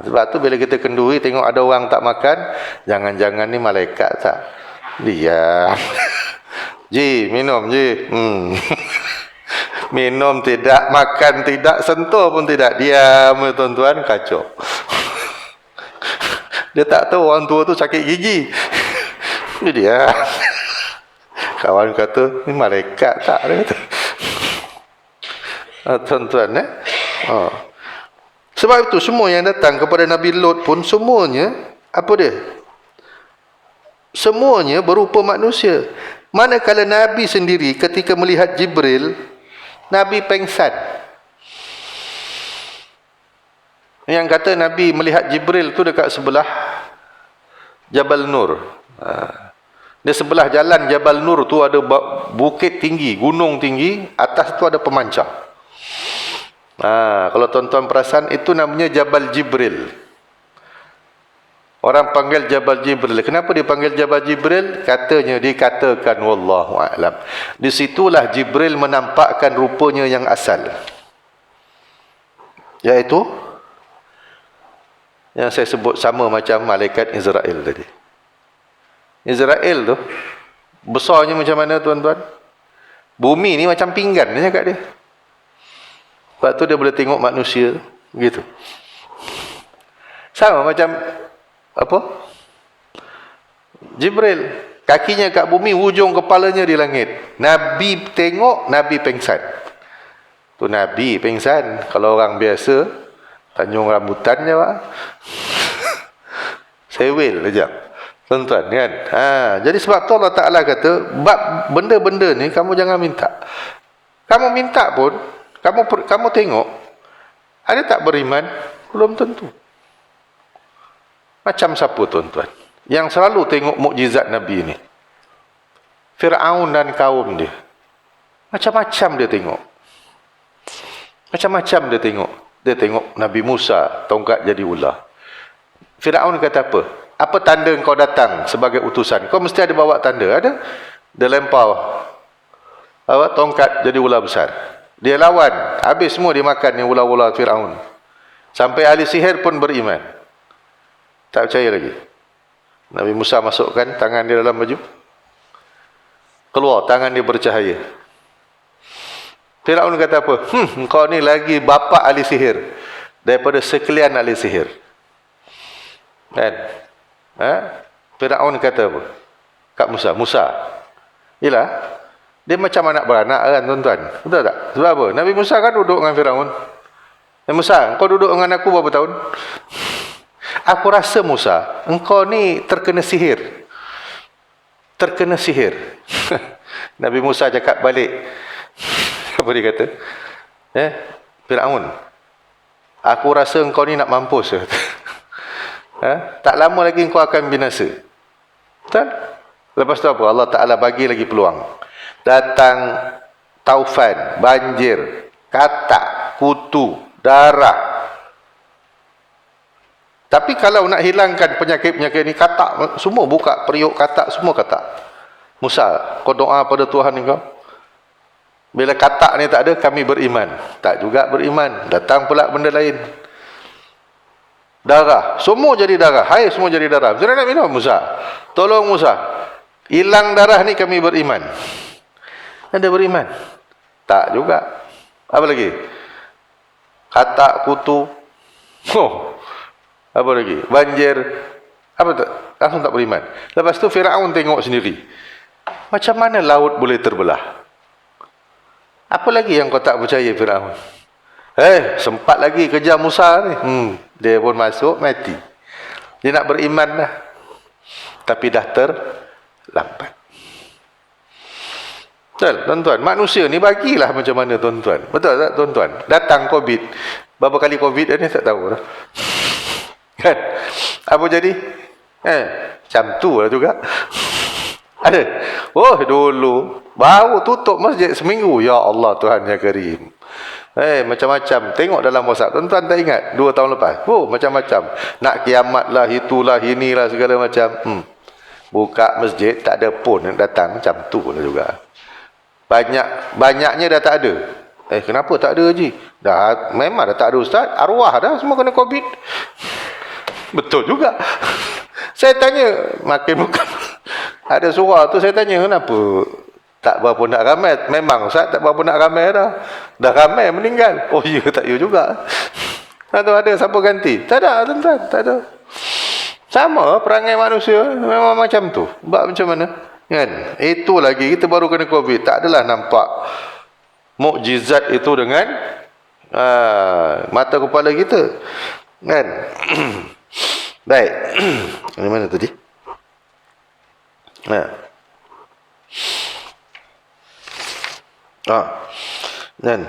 Sebab tu bila kita kenduri tengok ada orang tak makan, jangan-jangan ni malaikat tak. Diam. Ji, minum ji. Minum tidak, makan tidak, sentuh pun tidak. Diam tuan-tuan, kacau. Dia tak tahu orang tua tu sakit gigi. Dia. Kawan kata, ni malaikat tak? Dia kata. Tuan-tuan, sebab itu semua yang datang kepada Nabi Lot pun semuanya apa dia? Semuanya berupa manusia. Manakala Nabi sendiri ketika melihat Jibril, Nabi pengsan. Yang kata Nabi melihat Jibril tu dekat sebelah Jabal Nur. Di sebelah jalan Jabal Nur tu ada bukit tinggi, gunung tinggi, atas tu ada pemancang. Kalau tuan-tuan perasan, itu namanya Jabal Jibril. Orang panggil Jabal Jibril. Kenapa dipanggil Jabal Jibril? Katanya, dikatakan wallahu a'lam, di situlah Jibril menampakkan rupanya yang asal, iaitu yang saya sebut sama macam malaikat Israel tadi. Israel tu besarnya macam mana tuan-tuan? Bumi ni macam pinggan dia kat dia. Sebab tu dia boleh tengok manusia begitu. Sama macam apa? Jibril, kakinya kat bumi, hujung kepalanya di langit. Nabi tengok, Nabi pengsan. Tu Nabi pengsan. Kalau orang biasa, Tanjung Rambutan je pak. Sewil aja. Tuan-tuan kan. Jadi sebab tu Allah Ta'ala kata, benda-benda ni kamu jangan minta. Kamu minta pun, kamu tengok, ada tak beriman? Belum tentu. Macam siapa tuan-tuan yang selalu tengok mukjizat Nabi ni? Fir'aun dan kaum dia. Macam-macam dia tengok. Macam-macam dia tengok. Dia tengok Nabi Musa, tongkat jadi ular. Fir'aun kata apa? Apa tanda kau datang sebagai utusan? Kau mesti ada bawa tanda. Ada? Dia lempar tongkat jadi ular besar. Dia lawan. Habis semua dimakan yang ular-ular Fir'aun. Sampai ahli sihir pun beriman. Tak percaya lagi. Nabi Musa masukkan tangan dia dalam baju. Keluar, tangan dia bercahaya. Fir'aun kata apa? Kau ni lagi bapa ahli sihir daripada sekalian ahli sihir. Kan? Fir'aun kata apa? Kat Musa. Yelah, dia macam anak beranak kan tuan-tuan. Betul tak? Sebab apa? Nabi Musa kan duduk dengan Fir'aun. Musa, kau duduk dengan aku berapa tahun? Aku rasa Musa, engkau ni terkena sihir. Terkena sihir. Nabi Musa cakap balik. Apa dia kata? Fir'aun, aku rasa engkau ni nak mampus. Tak lama lagi engkau akan binasa. Betul? Lepas tu apa? Allah Ta'ala bagi lagi peluang. Datang taufan, banjir, katak, kutu, darah. Tapi kalau nak hilangkan penyakit-penyakit ni, katak semua buka, periuk katak semua katak. Musa, kau doa pada Tuhan kau. Bila katak ni tak ada, kami beriman. Tak juga beriman. Datang pula benda lain. Darah, semua jadi darah. Air semua jadi darah. Macam mana nak minum, Musa? Tolong Musa. Hilang darah ni kami beriman. Ada beriman? Tak juga. Apa lagi? Katak, kutu. Oh. Apa lagi? Banjir. Apa tak? Langsung tak beriman. Lepas tu Firaun tengok sendiri. Macam mana laut boleh terbelah? Apa lagi yang kau tak percaya, Firaun? Sempat lagi kejar Musa ni. Dia pun masuk, mati. Dia nak beriman dah. Tapi dah terlambat. Betul, tuan-tuan. Manusia ni bagilah macam mana, tuan-tuan. Betul tak, tuan-tuan? Datang COVID. Berapa kali COVID ni tak tahu dah. Kan? Apa jadi? Macam tu lah juga. Ada. Oh, dulu baru tutup masjid seminggu. Ya Allah, Tuhan yang Karim. Macam-macam. Tengok dalam WhatsApp. Tuan-tuan tak ingat 2 tahun lepas? Oh, macam-macam. Nak kiamat lah, itulah, inilah, segala macam. Buka masjid, tak ada pun yang datang. Macam tu lah juga. Banyaknya dah tak ada. Kenapa tak ada, Haji? Memang dah tak ada, Ustaz. Arwah dah semua kena COVID. Betul juga. Saya tanya, makin bukan. Ada surah tu saya tanya, kenapa tak berapa nak ramai? Memang Ustaz, tak berapa nak ramai dah. Dah ramai meninggal. Oh ya, tak ya juga. Atau ada siapa ganti? Tak ada, tuan-tuan. Tak ada. Sama perangai manusia. Memang macam tu. Buat macam mana? Kan? Itu lagi, kita baru kena COVID. Tak adalah nampak mukjizat itu dengan mata kepala kita. Kan? Baik. Di mana tadi? Dan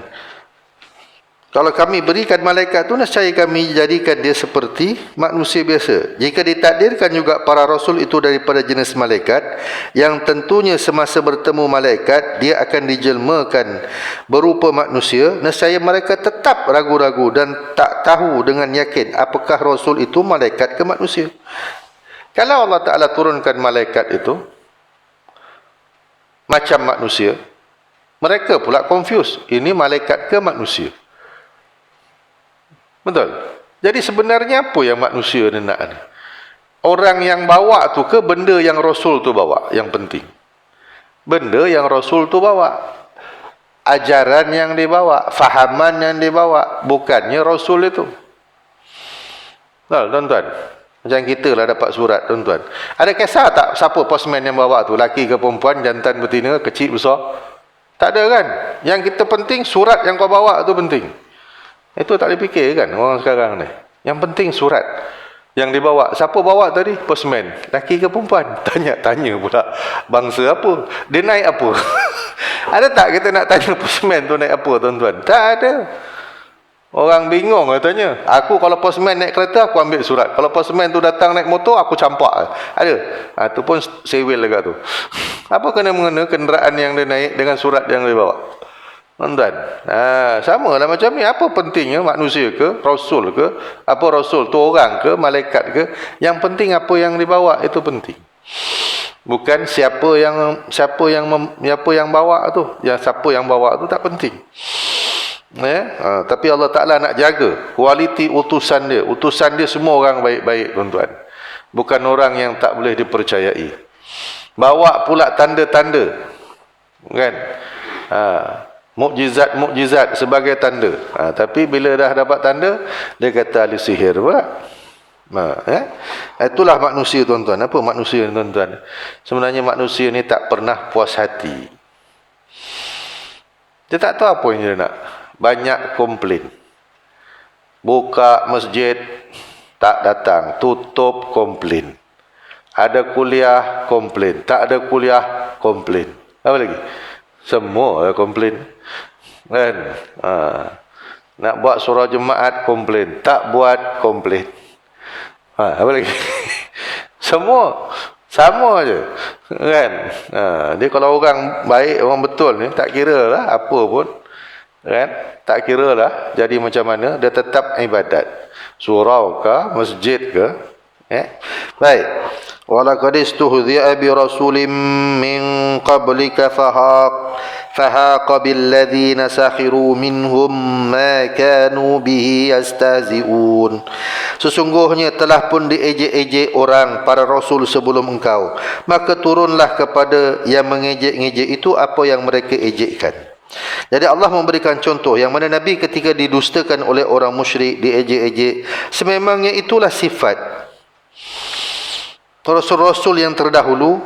kalau kami berikan malaikat tu, nescaya kami jadikan dia seperti manusia biasa. Jika ditakdirkan juga para rasul itu daripada jenis malaikat, yang tentunya semasa bertemu malaikat dia akan dijelmakan berupa manusia, nescaya mereka tetap ragu-ragu dan tak tahu dengan yakin apakah rasul itu malaikat ke manusia. Kalau Allah Ta'ala turunkan malaikat itu macam manusia, mereka pula confuse, ini malaikat ke manusia. Betul. Jadi sebenarnya apa yang manusia ni nak ni? Orang yang bawa tu ke benda yang Rasul tu bawa? Yang penting. Benda yang Rasul tu bawa. Ajaran yang dibawa. Fahaman yang dibawa. Bukannya Rasul itu. Betul, tuan-tuan. Macam kita lah dapat surat, tuan-tuan. Ada kisah tak siapa postman yang bawa tu? Laki ke perempuan, jantan betina, kecil, besar? Tak ada kan? Yang kita penting, surat yang kau bawa tu penting. Itu tak boleh fikir kan orang sekarang ni. Yang penting surat yang dibawa. Siapa bawa tadi? Postman. Laki ke perempuan? Tanya pula. Bangsa apa? Dia naik apa? Ada tak kita nak tanya postman tu naik apa, tuan-tuan? Tak ada. Orang bingung katanya. Aku kalau postman naik kereta, aku ambil surat. Kalau postman tu datang naik motor, aku campak. Ada. Itu pun sewil agak tu. Apa kena-mengena kenderaan yang dia naik dengan surat yang dia bawa? Tuan-tuan, sama lah macam ni. Apa pentingnya manusia ke, rasul ke, apa rasul tu orang ke, malaikat ke, yang penting apa yang dibawa itu penting. Bukan siapa yang bawa tu, siapa yang bawa tu tak penting. Tapi Allah Ta'ala nak jaga kualiti utusan dia. Utusan dia semua orang baik-baik, tuan-tuan. Bukan orang yang tak boleh dipercayai. Bawa pula tanda-tanda, kan? Mukjizat sebagai tanda. Tapi bila dah dapat tanda, dia kata ahli sihir pula. Itulah manusia, tuan-tuan. Apa manusia, tuan-tuan? Sebenarnya manusia ni tak pernah puas hati. Dia tak tahu apa yang dia nak. Banyak komplain. Buka masjid, tak datang. Tutup, komplain. Ada kuliah, komplain. Tak ada kuliah, komplain. Apa lagi? Semua komplain. Kan? Nak buat surah jemaat, komplain. Tak buat, komplain. Apa lagi? Semua sama je. Kan? Dia kalau orang baik, orang betul ni, tak kira lah apa pun. Kan? Tak kira lah jadi macam mana, dia tetap ibadat. Surau ke, masjid ke. Baik. Walaqad istuhzi'a bi rasulin min qablika fahaqa billadzina sakhiru minhum ma kanu bihi yastahzi'un. Sesungguhnya telah pun diejek-ejek orang para rasul sebelum engkau, maka turunlah kepada yang mengejek-ngejek itu apa yang mereka ejekkan. Jadi Allah memberikan contoh yang mana Nabi ketika didustakan oleh orang musyrik, diejek-ejek, sememangnya itulah sifat Rasul-Rasul yang terdahulu,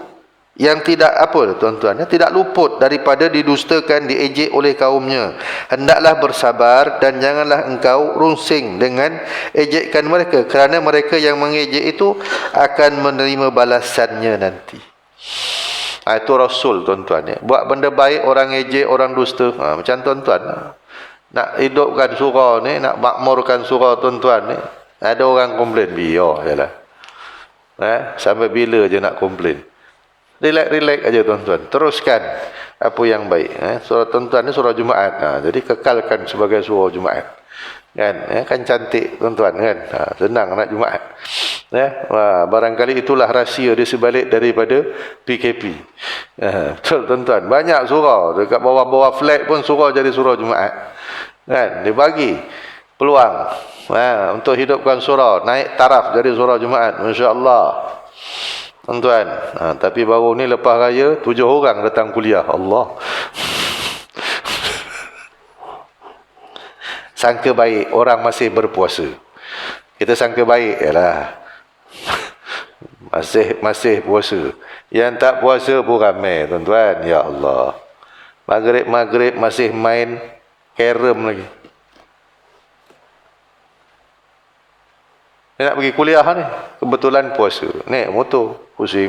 yang tidak tuan-tuan, tidak luput daripada didustakan, diejek oleh kaumnya. Hendaklah bersabar dan janganlah engkau runsing dengan ejekan mereka, kerana mereka yang mengejek itu akan menerima balasannya nanti. Itu Rasul, tuan-tuan. Buat benda baik orang ejek, orang dusta. Macam tuan-tuan, nak hidupkan surau ni, nak makmurkan surau tuan-tuan ni, ada orang komplain, biar je lah. Sampai bila je nak komplain? Relax aja tuan-tuan. Teruskan apa yang baik. Surah tuan-tuan ni surah Jumaat. Jadi kekalkan sebagai surah Jumaat. Kan cantik tuan-tuan kan. Senang nak Jumaat. Barangkali itulah rahsia di sebalik daripada PKP. Betul tuan-tuan. Banyak surah. Dekat bawah-bawah flag pun surah jadi surah Jumaat. Kan? Dia bagi peluang untuk hidupkan surah. Naik taraf jadi surah Jumaat. Masya Allah. Tuan-tuan, tapi baru ni lepas raya 7 orang datang kuliah. Allah. Sangka baik orang masih berpuasa. Kita sangka baik ialah masih puasa. Yang tak puasa pun ramai tuan-tuan. Ya Allah. Maghrib masih main carom lagi. Dia nak pergi kuliah ni, kebetulan puasa. Naik motor, pusing.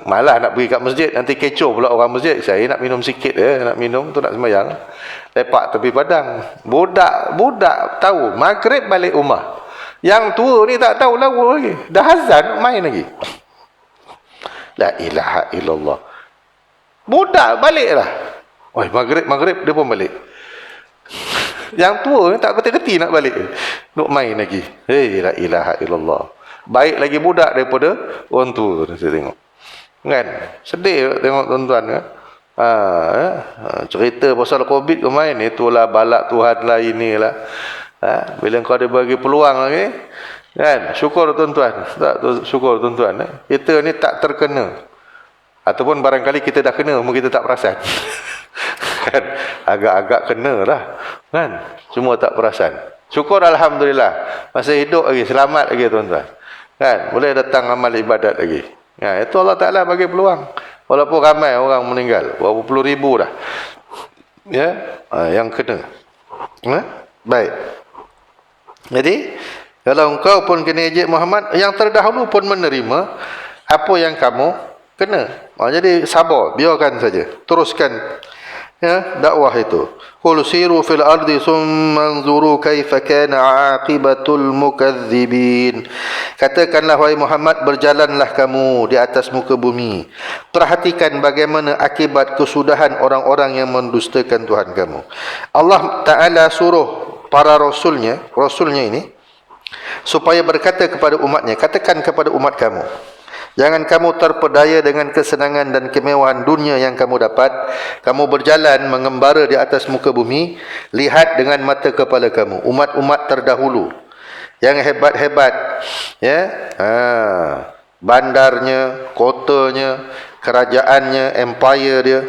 Malah nak pergi kat masjid, nanti kecoh pula orang masjid. Saya nak minum sikit nak minum tu nak sembahyang. Lepak tepi padang. Budak tahu, maghrib balik rumah. Yang tua ni tak tahu lagu lagi. Dah azan main lagi. La ilaha illallah. Budak baliklah. Oi, maghrib dia pun balik. Yang tua ni tak kerti-kerti nak balik, nak main lagi. La ilaha illallah. Baik lagi budak daripada orang tua. Saya tengok kan, sedih tengok tuan-tuan kan. Cerita pasal Covid kemarin, itulah balak Tuhan lah, inilah. Bila kau ada bagi peluang lagi kan, syukur tuan-tuan. Syukur tuan-tuan. Kita ni tak terkena, ataupun barangkali kita dah kena, mungkin kita tak perasan. Kan, agak-agak kena lah kan, semua tak perasan. Syukur alhamdulillah masih hidup lagi, selamat lagi tuan-tuan kan, boleh datang amal ibadat lagi. Itu Allah Ta'ala bagi peluang, walaupun ramai orang meninggal, berapa puluh ribu dah yang kena. Baik, jadi kalau engkau pun kena ejek Muhammad, yang terdahulu pun menerima apa yang kamu kena. Jadi sabar, biarkan saja, teruskan dakwah itu. Qul siru fil ardi summa anzuru kaifa kana aqibatul mukadzibin. Katakanlah wahai Muhammad, berjalanlah kamu di atas muka bumi, perhatikan bagaimana akibat kesudahan orang-orang yang mendustakan Tuhan kamu. Allah Ta'ala suruh para rasulnya ini supaya berkata kepada umatnya, katakan kepada umat kamu, jangan kamu terpedaya dengan kesenangan dan kemewahan dunia yang kamu dapat. Kamu berjalan mengembara di atas muka bumi, lihat dengan mata kepala kamu umat-umat terdahulu yang hebat-hebat, bandarnya, kotanya, kerajaannya, empire dia.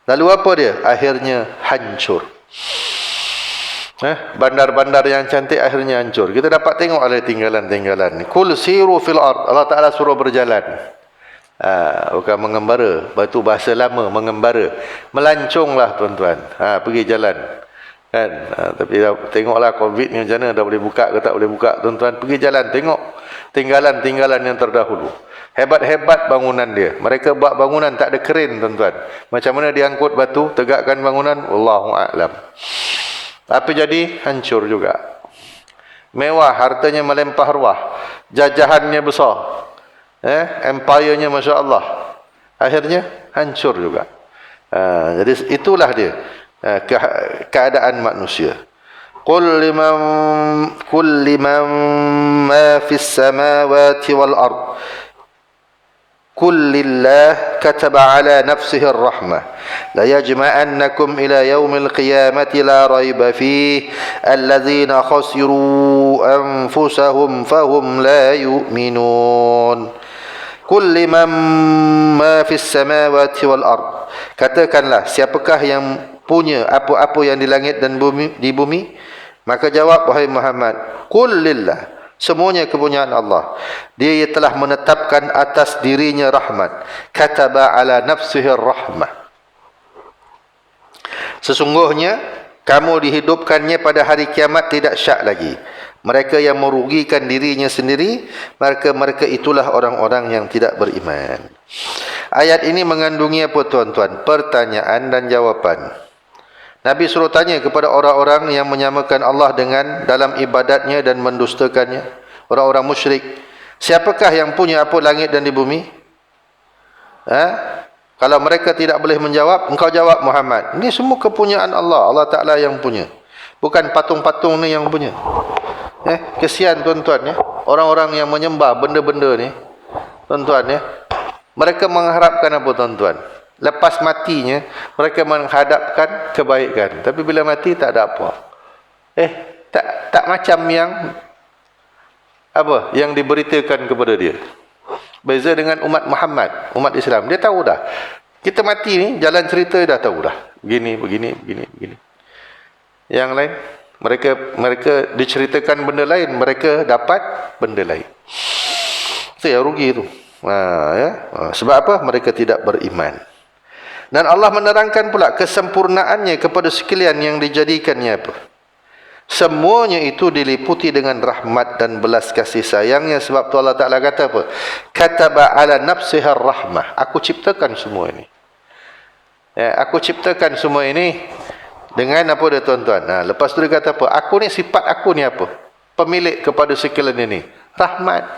Lalu apa dia? Akhirnya hancur. Bandar-bandar yang cantik akhirnya hancur. Kita dapat tengok ada tinggalan-tinggalan ni. Kul siru fil ard. Allah Ta'ala suruh berjalan. Bukan mengembara. Batu bahasa lama, mengembara. Melanconglah tuan-tuan. Pergi jalan. Kan? Tapi tengoklah Covid ni macam mana. Dah boleh buka ke tak boleh buka tuan-tuan. Pergi jalan, tengok tinggalan-tinggalan yang terdahulu. Hebat-hebat bangunan dia. Mereka buat bangunan tak ada keren tuan-tuan. Macam mana dia angkut batu, tegakkan bangunan, wallahu a'lam. Tapi jadi hancur juga. Mewah, hartanya melempah ruah, jajahannya besar, empire-nya Masya Allah. Akhirnya hancur juga. Jadi itulah dia keadaan manusia. Qul liman ma fis samawati wal ard. Qul lillah kataba ala nafsihi ar-rahmah la yajma'annakum ila yaumil qiyamati la rayba fihi alladhina khasiru anfusahum fahum la yu'minun. Qul liman ma fis samawati wal ard. Katakanlah, siapakah yang punya apa-apa yang di langit dan di bumi? Maka jawab, wahai Muhammad, qul lillah, semuanya kepunyaan Allah. Dia telah menetapkan atas dirinya rahmat. Kataba ala nafsihi rahmah. Sesungguhnya kamu dihidupkannya pada hari kiamat tidak syak lagi. Mereka yang merugikan dirinya sendiri, mereka itulah orang-orang yang tidak beriman. Ayat ini mengandungi apa tuan-tuan? Pertanyaan dan jawapan. Nabi suruh tanya kepada orang-orang yang menyamakan Allah dengan dalam ibadatnya dan mendustakannya. Orang-orang musyrik. Siapakah yang punya apa langit dan di bumi? Kalau mereka tidak boleh menjawab, engkau jawab Muhammad. Ini semua kepunyaan Allah. Allah Ta'ala yang punya. Bukan patung-patung ni yang punya. Kesian tuan-tuan ya. Orang-orang yang menyembah benda-benda ni. Tuan-tuan ya. Mereka mengharapkan apa tuan-tuan? Lepas matinya, mereka menghadapkan kebaikan. Tapi bila mati, tak ada apa. Tak macam yang apa yang diberitakan kepada dia. Beza dengan umat Muhammad, umat Islam. Dia tahu dah. Kita mati ni, jalan cerita dah tahu dah. Begini. Yang lain, mereka diceritakan benda lain, mereka dapat benda lain. Itu yang rugi tu. Sebab apa? Mereka tidak beriman. Dan Allah menerangkan pula kesempurnaannya kepada sekalian yang dijadikannya apa? Semuanya itu diliputi dengan rahmat dan belas kasih sayangnya. Sebab tu Allah Ta'ala kata apa? Kataba ala nafsihar rahmah. Aku ciptakan semua ini. Aku ciptakan semua ini dengan apa dia tuan-tuan? Lepas tu dia kata apa? Aku ni, sifat aku ni apa? Pemilik kepada sekalian ini. Rahmat.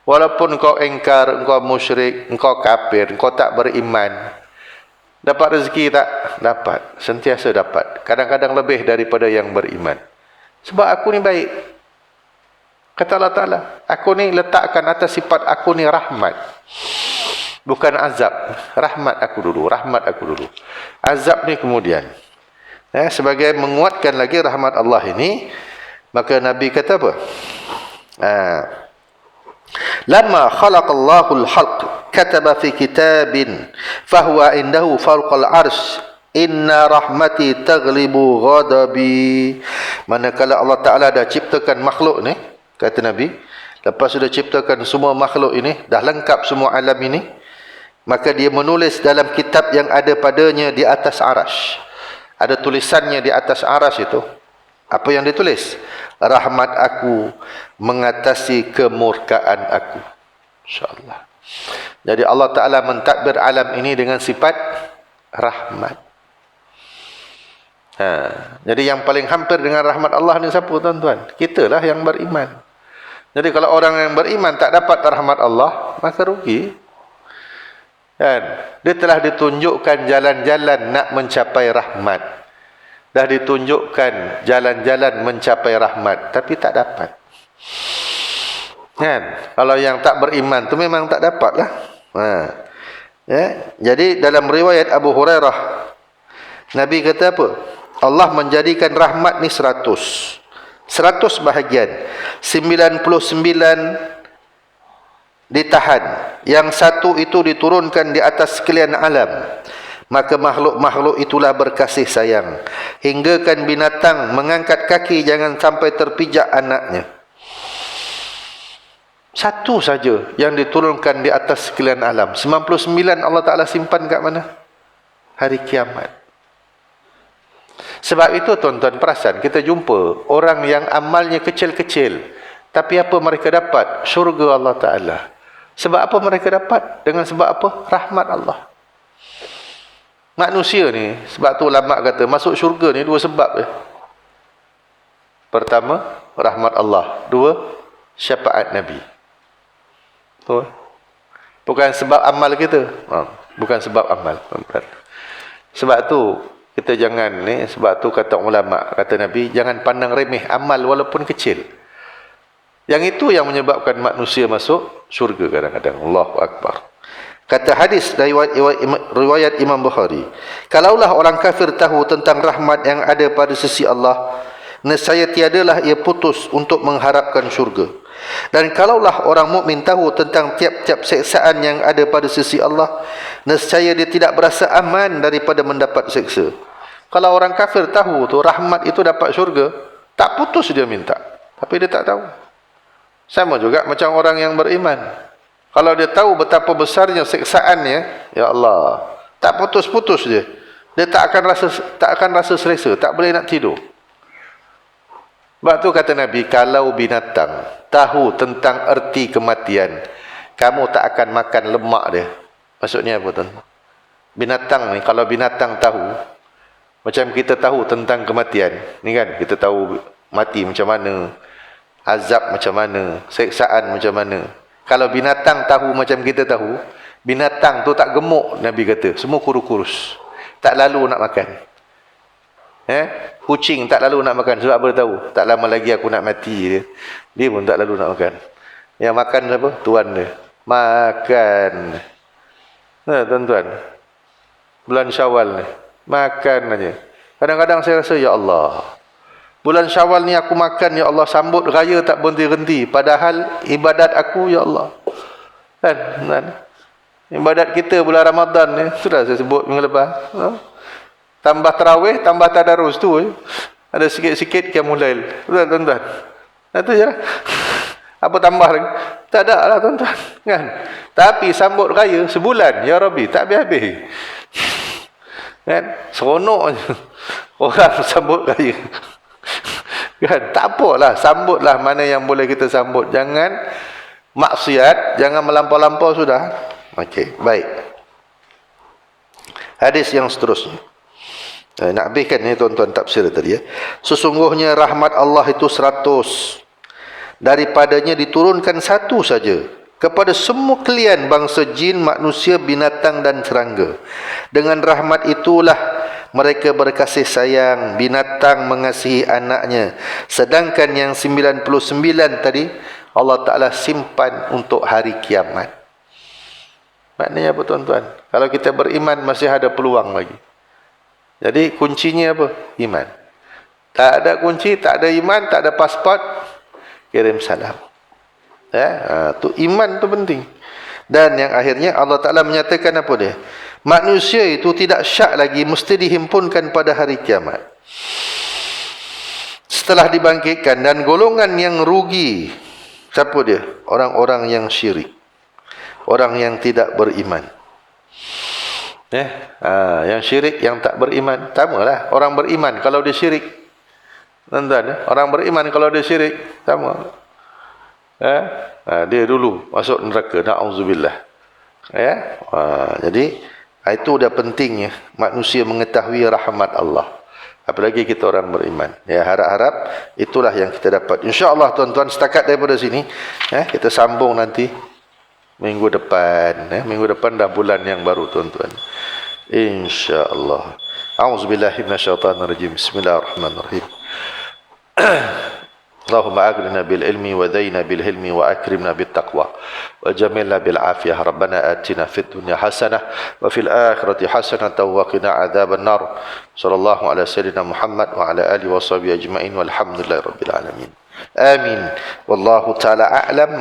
Walaupun kau engkar, engkau musyrik, engkau kafir, engkau tak beriman, dapat rezeki tak? Dapat. Sentiasa dapat. Kadang-kadang lebih daripada yang beriman. Sebab aku ni baik. Kata Allah Ta'ala, aku ni letakkan atas sifat aku ni rahmat. Bukan azab. Rahmat aku dulu. Azab ni kemudian. Sebagai menguatkan lagi rahmat Allah ini, maka Nabi kata apa? Lama khalaqallahu al-khalq kataba fi kitabin fahuwa indahu fawqal arsh inna rahmati taghlibu ghadabi. Manakala Allah Ta'ala dah ciptakan makhluk ni, kata Nabi, lepas sudah ciptakan semua makhluk ini, dah lengkap semua alam ini, maka dia menulis dalam kitab yang ada padanya di atas arash. Ada tulisannya di atas arash itu. Apa yang ditulis? Rahmat aku mengatasi kemurkaan aku. InsyaAllah. Jadi Allah Ta'ala mentadbir alam ini dengan sifat rahmat. Jadi yang paling hampir dengan rahmat Allah ni siapa tuan-tuan? Kitalah yang beriman. Jadi kalau orang yang beriman tak dapat rahmat Allah, maka rugi. Dia telah ditunjukkan jalan-jalan nak mencapai rahmat. Dah ditunjukkan jalan-jalan mencapai rahmat, tapi tak dapat. Kalau yang tak beriman tu memang tak dapat lah. Jadi dalam riwayat Abu Hurairah, Nabi kata apa? Allah menjadikan rahmat ni 100 bahagian. 99 ditahan. Yang satu itu diturunkan di atas sekalian alam. Maka makhluk-makhluk itulah berkasih sayang. Hinggakan binatang mengangkat kaki jangan sampai terpijak anaknya. Satu saja yang diturunkan di atas sekalian alam. 99 Allah Ta'ala simpan kat mana? Hari kiamat. Sebab itu tuan-tuan perasan, kita jumpa orang yang amalnya kecil-kecil, tapi apa mereka dapat? Syurga Allah Ta'ala. Sebab apa mereka dapat? Dengan sebab apa? Rahmat Allah. Manusia ni, sebab tu ulama kata masuk syurga ni 2 sebab je. Pertama, rahmat Allah. 2, syafaat Nabi. Bukan sebab amal kita. Bukan sebab amal. Sebab tu kita jangan ni, sebab tu kata ulama, kata Nabi, jangan pandang remeh amal walaupun kecil. Yang itu yang menyebabkan manusia masuk syurga kadang-kadang. Allahu Akbar. Kata hadis riwayat Imam Bukhari, kalaulah orang kafir tahu tentang rahmat yang ada pada sisi Allah, nescaya tiadalah ia putus untuk mengharapkan syurga. Dan kalaulah orang mukmin tahu tentang tiap-tiap siksaan yang ada pada sisi Allah, nescaya dia tidak berasa aman daripada mendapat siksa. Kalau orang kafir tahu tu rahmat itu dapat syurga, tak putus dia minta, tapi dia tak tahu. Sama juga macam orang yang beriman. Kalau dia tahu betapa besarnya siksaannya, ya Allah, tak putus-putus dia. Dia tak akan rasa selesa, tak boleh nak tidur. Sebab tu kata Nabi, kalau binatang tahu tentang erti kematian, kamu tak akan makan lemak dia. Maksudnya apa tuan? Binatang ni, kalau binatang tahu, macam kita tahu tentang kematian, ni kan, kita tahu mati macam mana, azab macam mana, siksaan macam mana. Kalau binatang tahu macam kita tahu, binatang tu tak gemuk, Nabi kata, semua kurus-kurus, tak lalu nak makan. Kucing tak lalu nak makan, sebab apa dia tahu? Tak lama lagi aku nak mati dia. Dia pun tak lalu nak makan. Yang makan apa? Tuan dia. Makan. Tuan-tuan, bulan Syawal ni, makan aja. Kadang-kadang saya rasa, ya Allah, bulan Syawal ni aku makan, ya Allah, sambut raya tak berhenti-henti. Padahal ibadat aku, ya Allah. Kan? Ibadat kita bulan Ramadan ni, sudah saya sebut minggu lepas. Tambah tarawih, tambah tadarus tu. Ada sikit-sikit qiyamul lail. Betul tuan-tuan? Itu je lah. Apa tambah lagi? Tak ada lah tuan-tuan. Kan? Tapi sambut raya sebulan, ya Rabbi, tak habis-habis. Kan? Seronok je. Orang sambut raya. Kan? Tak apalah, sambutlah mana yang boleh kita sambut. Jangan maksiat, jangan melampau-lampau sudah. Okey, baik. Hadis yang seterusnya. Nak habiskan ni tuan-tuan tafsir tadi ya. Sesungguhnya rahmat Allah itu 100. Daripadanya diturunkan satu saja kepada semua kalian bangsa jin, manusia, binatang dan serangga. Dengan rahmat itulah mereka berkasih sayang. Binatang mengasihi anaknya, sedangkan yang 99 tadi Allah Ta'ala simpan untuk hari kiamat. Maknanya apa tuan-tuan? Kalau kita beriman masih ada peluang lagi. Jadi kuncinya apa? Iman. Tak ada kunci, tak ada iman, tak ada pasport, kirim salam. Tu iman tu penting. Dan yang akhirnya Allah Ta'ala menyatakan apa dia? Manusia itu tidak syak lagi, mesti dihimpunkan pada hari kiamat. Setelah dibangkitkan, dan golongan yang rugi, siapa dia? Orang-orang yang syirik. Orang yang tidak beriman. Yang syirik, yang tak beriman, samalah. Orang beriman kalau dia syirik, tuan-tuan, orang beriman kalau dia syirik, sama. Dia dulu masuk neraka, na'udzubillah. Jadi itu dah pentingnya manusia mengetahui rahmat Allah, apalagi kita orang beriman. Harap-harap itulah yang kita dapat. InsyaAllah tuan-tuan, setakat daripada sini, kita sambung nanti minggu depan. Minggu depan dah bulan yang baru tuan-tuan, InsyaAllah. A'udzubillahi minasyaitanirrajim. Bismillahirrahmanirrahim. Allahumma aghnina bil ilmi wa dayna bil hilmi wa akrimna bit taqwa wa jamilna bil afiyah. Rabbana atina fid dunya hasanah wa fil akhirati hasanah wa qina adzaban nar. Sallallahu ala sayyidina Muhammad wa ala alihi wa sahbihi ajma'in walhamdulillahi rabbil alamin. Amin. Wallahu ta'ala a'lam.